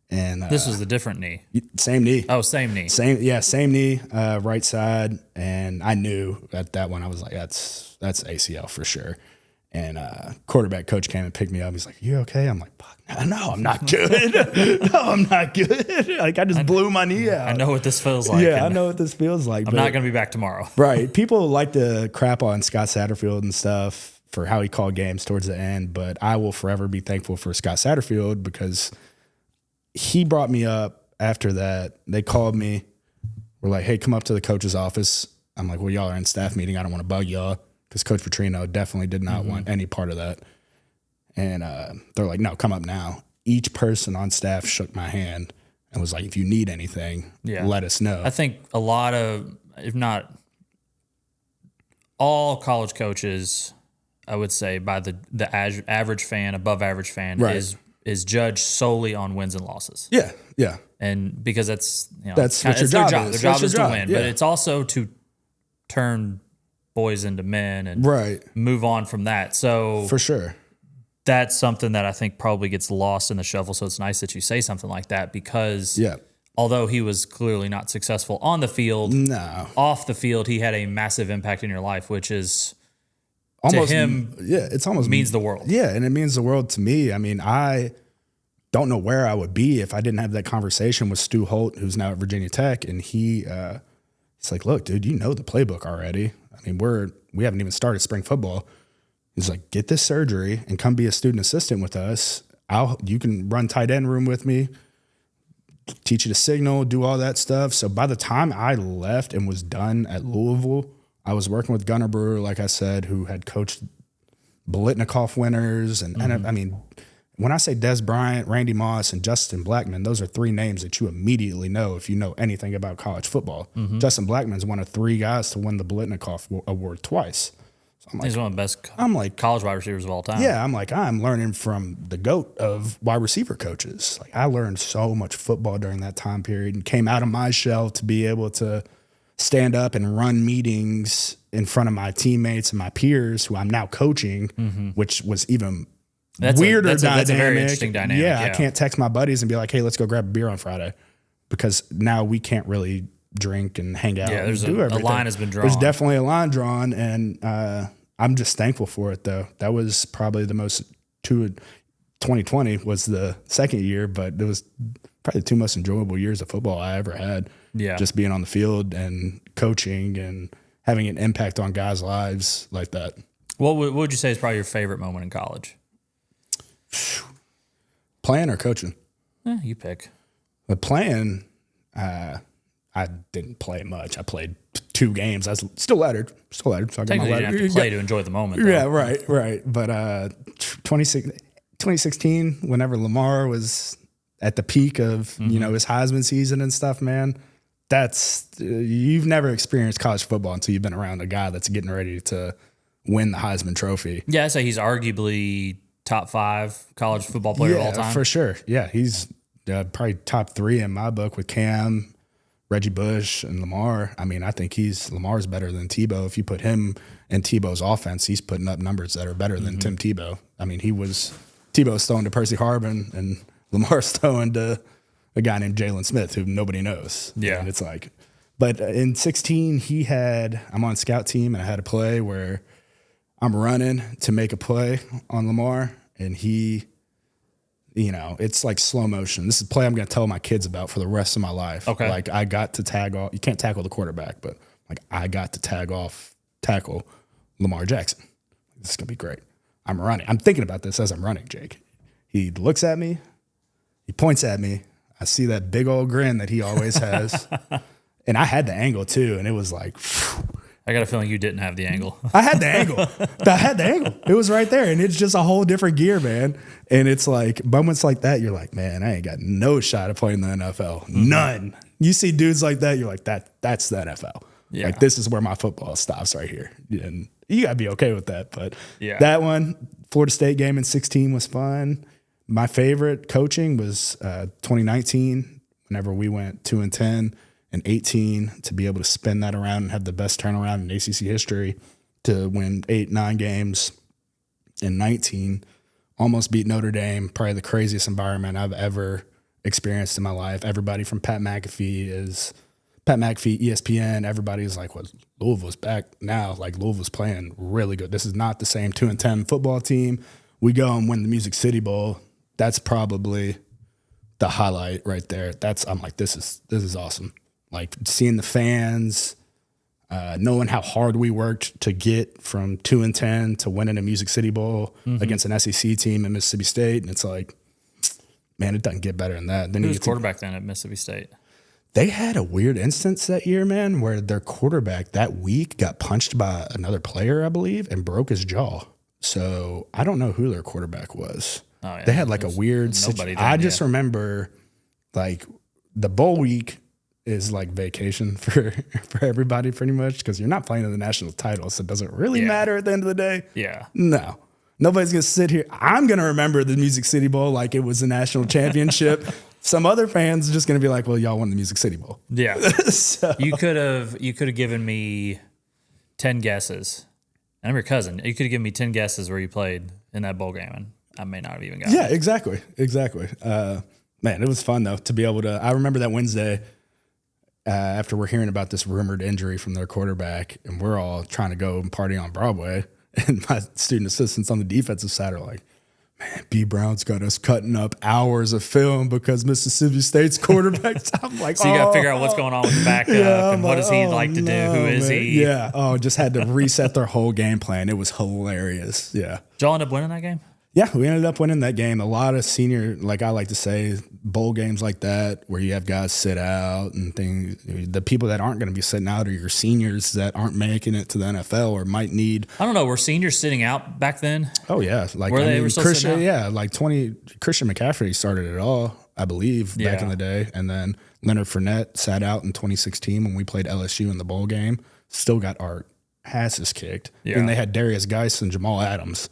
And this was the different knee. Same knee. Oh, same knee. Same knee, right side. And I knew at that one, I was like, that's ACL for sure. And quarterback coach came and picked me up. He's like, "You okay?" I'm like, "No, I'm not good. No, I'm not good. Like I just blew my knee out." I know what this feels like. Yeah, I know what this feels like. I'm not going to be back tomorrow. Right. People like to crap on Scott Satterfield and stuff for how he called games towards the end, but I will forever be thankful for Scott Satterfield because he brought me up after that. They called me. We're like, "Hey, come up to the coach's office." I'm like, "Well, y'all are in staff meeting. I don't want to bug y'all." Because Coach Petrino definitely did not want any part of that. And they're like, "No, come up now." Each person on staff shook my hand and was like, "If you need anything, let us know." I think a lot of, if not all college coaches, I would say by the average fan, above average fan, is judged solely on wins and losses. Yeah, yeah. And because that's what your job is. Their job is to win. Yeah. But it's also to turn boys into men and move on from that. So for sure, that's something that I think probably gets lost in the shuffle. So it's nice that you say something like that because although he was clearly not successful on the field, off the field, he had a massive impact in your life, which is almost, to him, it's almost means the world. Yeah, and it means the world to me. I mean, I don't know where I would be if I didn't have that conversation with Stu Holt, who's now at Virginia Tech, and he's like, "Look, dude, you know the playbook already. I mean, we haven't even started spring football." He's like, "Get this surgery and come be a student assistant with us. You can run tight end room with me, teach you to signal, do all that stuff." So by the time I left and was done at Louisville, I was working with Gunnar Brewer, like I said, who had coached Biletnikoff winners. And I mean, when I say Des Bryant, Randy Moss, and Justin Blackman, those are three names that you immediately know if you know anything about college football. Justin Blackman's one of three guys to win the Biletnikoff award twice. So I'm like, he's one of the best college wide receivers of all time. Yeah, I'm learning from the GOAT of wide receiver coaches. Like I learned so much football during that time period and came out of my shell to be able to stand up and run meetings in front of my teammates and my peers who I'm now coaching, which was even weirder dynamic. That's a very interesting dynamic. Yeah, I can't text my buddies and be like, "Hey, let's go grab a beer on Friday," because now we can't really drink and hang out. Yeah, there's a line has been drawn. There's definitely a line drawn, and I'm just thankful for it, though. That was probably the most 2020 was the second year, but it was probably the two most enjoyable years of football I ever had. Yeah. Just being on the field and coaching and having an impact on guys' lives like that. What would you say is probably your favorite moment in college? Playing or coaching? You pick. But playing, I didn't play much. I played 2 games. I was still lettered. So I got Technically, you didn't have to play to enjoy the moment, though. Yeah, right. But 2016, whenever Lamar was at the peak of his Heisman season and stuff, man, that's you've never experienced college football until you've been around a guy that's getting ready to win the Heisman Trophy. Yeah, I'd say he's arguably top 5 college football player of all time. For sure. Yeah, he's probably top 3 in my book with Cam, Reggie Bush, and Lamar. I mean, I think Lamar's better than Tebow. If you put him in Tebow's offense, he's putting up numbers that are better than Tim Tebow. I mean, Tebow's throwing to Percy Harvin, and Lamar's throwing to a guy named Jalen Smith, who nobody knows. Yeah. And it's like, but in 16, I'm on scout team, and I had a play where I'm running to make a play on Lamar, and he, it's like slow motion. This is a play I'm going to tell my kids about for the rest of my life. Okay. Like I got to tag off. You can't tackle the quarterback, but like I got to tackle Lamar Jackson. This is going to be great. I'm running. I'm thinking about this as I'm running, Jake. He looks at me. He points at me. I see that big old grin that he always has. And I had the angle too. And it was like, phew. I got a feeling you didn't have the angle. I had the angle. It was right there. And it's just a whole different gear, man. And it's like moments like that, you're like, man, I ain't got no shot of playing the NFL. None. You see dudes like that, you're like, that's the NFL. Yeah. Like, this is where my football stops right here. And you got to be okay with that. But that one, Florida State game in 16 was fun. My favorite coaching was 2019, whenever we went 2-10. And 18 to be able to spin that around and have the best turnaround in ACC history to win 8-9 games. In 19, almost beat Notre Dame, probably the craziest environment I've ever experienced in my life. Everybody from Pat McAfee, ESPN, everybody's like, well, Louisville's back now. Like, Louisville's playing really good. This is not the same 2-10 football team. We go and win the Music City Bowl. That's probably the highlight right there. I'm like, this is awesome. Like, seeing the fans, knowing how hard we worked to get from 2-10 to winning a Music City Bowl against an SEC team in Mississippi State. And it's like, man, it doesn't get better than that. Then who was quarterback then at Mississippi State? They had a weird instance that year, man, where their quarterback that week got punched by another player, I believe, and broke his jaw. So I don't know who their quarterback was. Oh, yeah. They had like a weird situation. I just remember like the bowl week is like vacation for everybody pretty much because you're not playing in the national title. So it doesn't really matter at the end of the day. Yeah. No. Nobody's going to sit here. I'm going to remember the Music City Bowl like it was a national championship. Some other fans are just going to be like, well, y'all won the Music City Bowl. Yeah. So. You could have given me 10 guesses. And I'm your cousin. You could have given me 10 guesses where you played in that bowl game, and I may not have even gotten it. Yeah, exactly. Man, it was fun, though, to be able to – I remember that Wednesday after we're hearing about this rumored injury from their quarterback, and we're all trying to go and party on Broadway, and my student assistants on the defensive side are like, man, B. Brown's got us cutting up hours of film because Mississippi State's quarterback. I'm like, so you got to figure out what's going on with the backup and what does he like to do? Who is he? Yeah. Oh, just had to reset their whole game plan. It was hilarious. Yeah. Did y'all end up winning that game? Yeah, we ended up winning that game. A lot of senior, like I like to say, bowl games like that where you have guys sit out and things. The people that aren't going to be sitting out are your seniors that aren't making it to the NFL or might need. I don't know. Were seniors sitting out back then? Oh yeah, like were still sitting out? Yeah, like Christian McCaffrey started it all, I believe, back in the day, and then Leonard Fournette sat out in 2016 when we played LSU in the bowl game. Still got our asses kicked, and they had Darius Geis and Jamal Adams.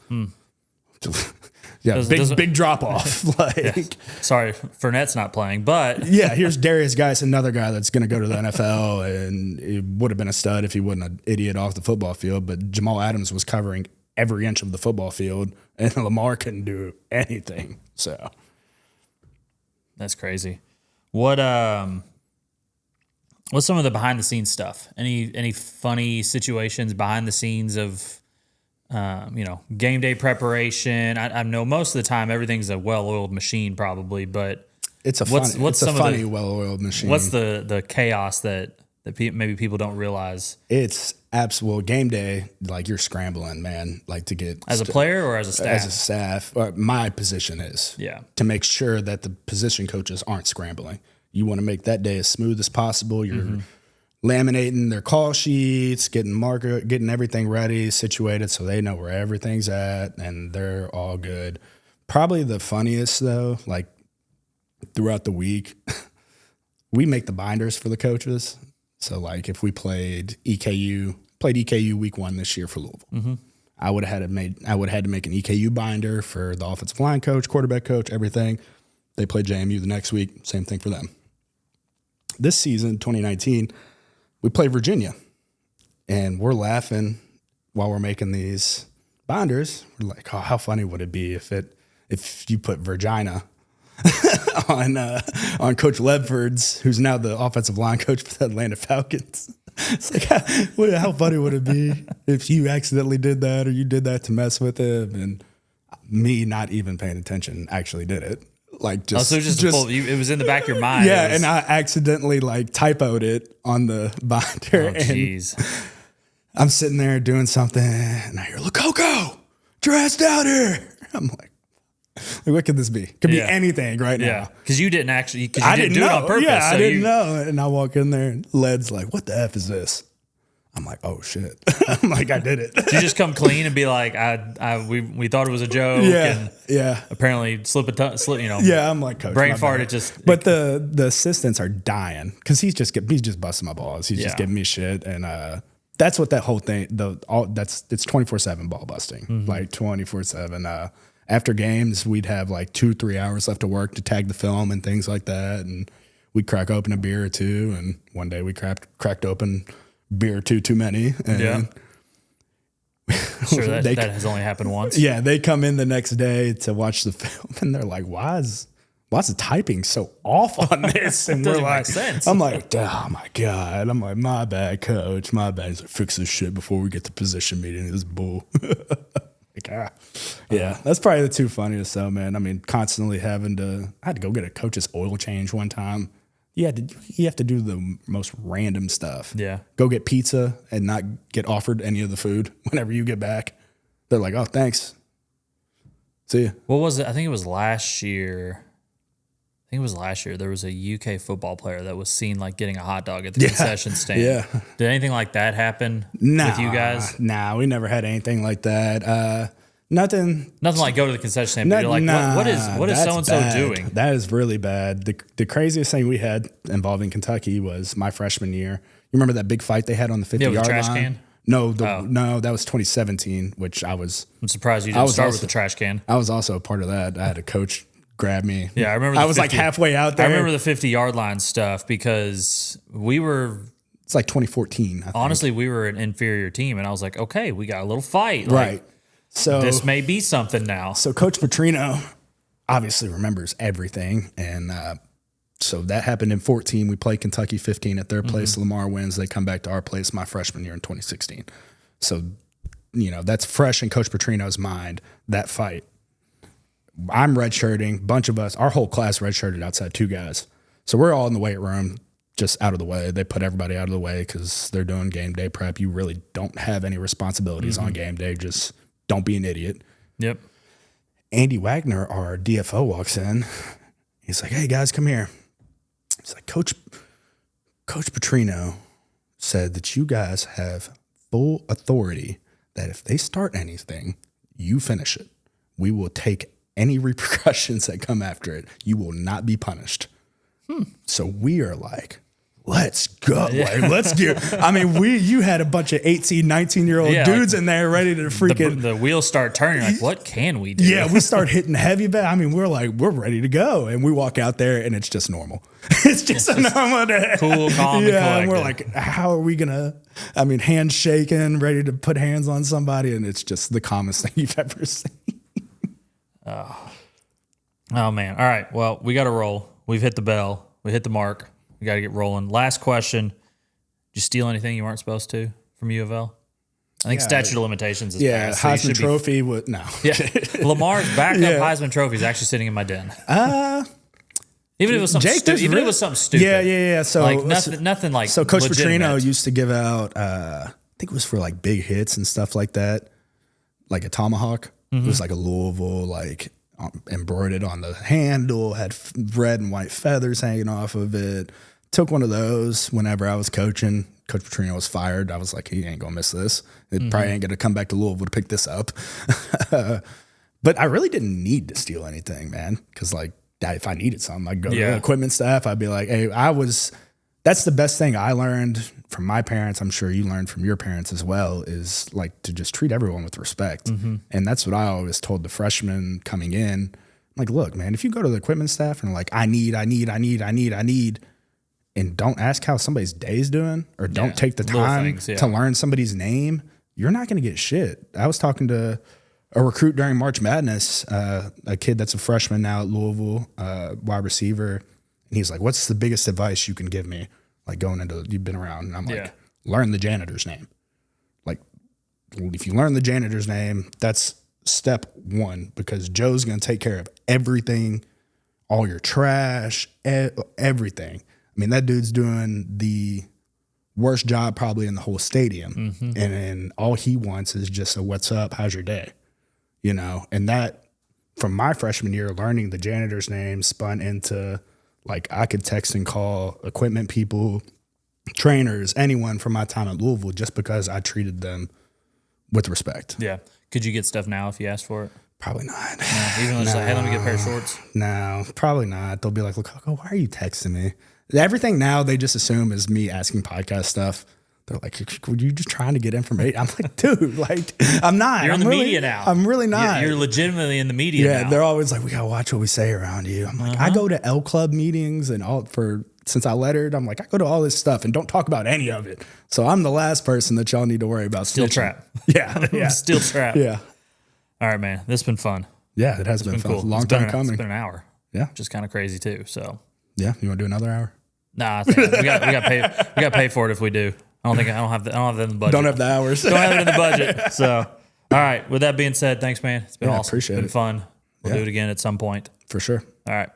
Yeah, big drop off. Like, sorry, Fournette's not playing, but here's Darius Geis, another guy that's going to go to the NFL, and it would have been a stud if he wasn't an idiot off the football field. But Jamal Adams was covering every inch of the football field, and Lamar couldn't do anything. So that's crazy. What's some of the behind the scenes stuff? Any funny situations behind the scenes of? Game day preparation. I know most of the time everything's a well-oiled machine, probably, but it's a funny well-oiled machine. What's the chaos that maybe people don't realize? It's absolute game day. Like you're scrambling, man. Like to get as a player or as a staff. As a staff, my position is to make sure that the position coaches aren't scrambling. You want to make that day as smooth as possible. You're laminating their call sheets, getting everything ready, situated so they know where everything's at, and they're all good. Probably the funniest, though, like throughout the week, we make the binders for the coaches. So, like, if we played EKU week 1 this year for Louisville, I would have had to make an EKU binder for the offensive line coach, quarterback coach, everything. They played JMU the next week, same thing for them. This season, 2019. We play Virginia, and we're laughing while we're making these binders. We're like, oh, how funny would it be if you put Virginia on Coach Ledford's, who's now the offensive line coach for the Atlanta Falcons. It's like, how funny would it be if you accidentally did that or you did that to mess with him, and me not even paying attention actually did it. Like just, it was in the back of your mind. Yeah, and I accidentally like typoed it on the binder. Oh, jeez. I'm sitting there doing something, and I hear Lococo, your ass down here. I'm like, what could this be? Could be anything right now. Because you didn't actually, because you didn't do it on purpose. Yeah, I didn't know. And I walk in there, and Led's like, what the F is this? I'm like, oh shit. I'm like, I did it. Did you just come clean and be like, we thought it was a joke? Yeah. Apparently slip. Yeah, I'm like, Coach, brain farted just. But the assistants are dying because he's just busting my balls. He's just giving me shit, and that's what that whole thing. It's 24/7 ball busting, like 24/7. After games, we'd have like 2-3 hours left to work to tag the film and things like that, and we'd crack open a beer or two. And one day we cracked open beer or two too many. And sure, that has only happened once. Yeah, they come in the next day to watch the film, and they're like, "Why is Lots of typing so off on this. And we're like, I'm like, oh my God. I'm like, my bad, coach. My bad. He's like, fix this shit before we get to position meeting. This bull. Yeah, that's probably the two funniest though, man. I mean, constantly I had to go get a coach's oil change one time. You have to do the most random stuff. Yeah. Go get pizza and not get offered any of the food whenever you get back. They're like, oh, thanks. See ya. What was it? I think it was last year. There was a UK football player that was seen like getting a hot dog at the concession stand. Yeah. Did anything like that happen with you guys? Nah, we never had anything like that. Nothing like go to the concession stand. But you're like, what is so and so doing? That is really bad. The craziest thing we had involving Kentucky was my freshman year. You remember that big fight they had on the 50-yard line? Trash can? No, that was 2017, which I'm surprised you didn't start with the trash can. I was also a part of that. I had a coach grab me. Yeah, I remember. I was like halfway out there. I remember the 50-yard line stuff because we were. It's like 2014. I think. Honestly, we were an inferior team, and I was like, okay, we got a little fight. Right. So this may be something now. So Coach Petrino obviously remembers everything, and so that happened in 14. We played Kentucky 15 at their place. Lamar wins. They come back to our place my freshman year in 2016. So, that's fresh in Coach Petrino's mind, that fight. I'm redshirting, bunch of us, our whole class redshirted outside 2 guys. So we're all in the weight room, just out of the way. They put everybody out of the way because they're doing game day prep. You really don't have any responsibilities on game day. Just don't be an idiot. Yep. Andy Wagner, our DFO, walks in. He's like, hey, guys, come here. He's like, Coach Petrino said that you guys have full authority that if they start anything, you finish it. We will take any repercussions that come after it. You will not be punished. So we are like, let's go. Like, let's get. I mean, you had a bunch of 18, 19-year-old dudes in there ready to freaking. The wheels start turning. Like, what can we do? Yeah, we start hitting heavy back. I mean, we're ready to go. And we walk out there and it's just normal. It's just a normal day. Cool, calm, and collected. And we're like, how are we going to, hands shaking, ready to put hands on somebody. And it's just the calmest thing you've ever seen. Oh, man. All right. Well, we got to roll. We've hit the bell. We hit the mark. We got to get rolling. Last question. Did you steal anything you weren't supposed to from U of L? I think statute of limitations is passed. Yeah, Heisman Trophy. No. Yeah. Lamar's backup Heisman Trophy is actually sitting in my den. Even if it was something stupid. Yeah. So like nothing like. So Coach Petrino used to give out. I think it was for like big hits and stuff like that, like a tomahawk. It was like a Louisville, like embroidered on the handle, had red and white feathers hanging off of it. Took one of those whenever I was coaching. Coach Petrino was fired. I was like, he ain't gonna miss this. It probably ain't gonna come back to Louisville to pick this up. But I really didn't need to steal anything, man. Because like, if I needed something, I'd go to the equipment staff. I'd be like, hey, that's the best thing I learned from my parents. I'm sure you learned from your parents as well, is like to just treat everyone with respect. And that's what I always told the freshmen coming in. I'm like, look, man, if you go to the equipment staff and like, I need, and don't ask how somebody's day's doing, or don't take the time to learn somebody's name, you're not going to get shit. I was talking to a recruit during March Madness, a kid that's a freshman now at Louisville, wide receiver. And he's like, what's the biggest advice you can give me? Like going into, you've been around. And I'm like, learn the janitor's name. Like, if you learn the janitor's name, that's step one, because Joe's going to take care of everything, all your trash, everything. I mean, that dude's doing the worst job probably in the whole stadium. And all he wants is just a what's up, how's your day? And that, from my freshman year, learning the janitor's name spun into, like, I could text and call equipment people, trainers, anyone from my time at Louisville, just because I treated them with respect. Yeah. Could you get stuff now if you asked for it? Probably not. No, even though it's like, hey, let me get a pair of shorts? No, probably not. They'll be like, Lococo, why are you texting me? Everything now they just assume is me asking podcast stuff. They're like, were you just trying to get information? I'm like, dude, like, I'm not. You're in the media now. I'm really not. You're legitimately in the media now. Yeah, they're always like, we got to watch what we say around you. I'm like, I go to L Club meetings and since I lettered, I'm like, I go to all this stuff and don't talk about any of it. So I'm the last person that y'all need to worry about. Steel trap. Yeah. Steel trap. Yeah. All right, man. This has been fun. Yeah, it has been fun. Cool. Long time coming. It's been an hour. Yeah. Which is kind of crazy too. So yeah, you want to do another hour? Nah, I think we got pay for it if we do. I don't have that in the budget. Don't have the hours. Don't have it in the budget. So, all right. With that being said, thanks, man. It's been awesome. Appreciate it. It's been fun. We'll do it again at some point. For sure. All right.